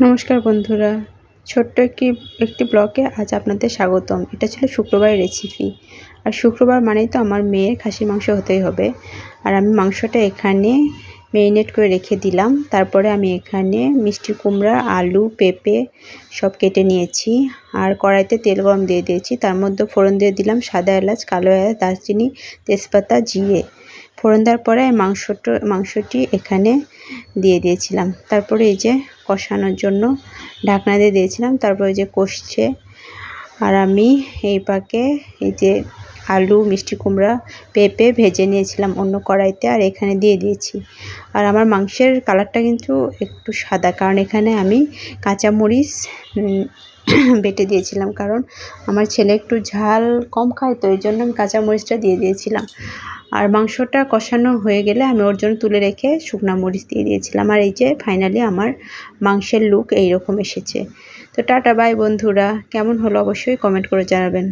নমস্কার বন্ধুরা, ছোট্ট একটি ব্লগে আজ আপনাদের স্বাগতম। এটা ছিল শুক্রবারের রেসিপি। আর শুক্রবার মানেই তো আমার মেয়ের খাসির মাংস হতেই হবে। আর আমি মাংসটা এখানে ম্যারিনেট করে রেখে দিলাম। তারপরে আমি এখানে মিষ্টি কুমড়া, আলু, পেঁপে সব কেটে নিয়েছি। আর কড়াইতে তেল গরম দিয়ে দিয়েছি। তার মধ্যে ফোড়ন দিয়ে দিলাম সাদা এলাচ, কালো এলাচ, দারচিনি, তেজপাতা, জিরে। ফোড়ন দেওয়ার পরে মাংসটি এখানে দিয়ে দিয়েছিলাম। তারপরে এই যে কষানোর জন্য ঢাকনা দিয়ে দিয়েছিলাম। তারপরে যে কষছে, আর আমি এই পাকে এই যে আলু, মিষ্টি কুমড়া, পেঁপে ভেজে নিয়েছিলাম অন্য কড়াইতে, আর এখানে দিয়ে দিয়েছি। আর আমার মাংসের কালারটা কিন্তু একটু সাদা, কারণ এখানে আমি কাঁচামরিচ বেটে দিয়েছিলাম, কারণ আমার ছেলে একটু ঝাল কম খায়, তো এই জন্য আমি কাঁচামরিচটা দিয়ে দিয়েছিলাম। আর মাংসটা কষানো হয়ে গেলে আমি ওর জন্য তুলে রেখে শুকনো মরিচ দিয়ে দিয়েছিলাম। আর এই যে ফাইনালি আমার মাংসের লুক এইরকম এসেছে। তো টাটা বাই বন্ধুরা, কেমন হলো অবশ্যই কমেন্ট করে জানাবেন।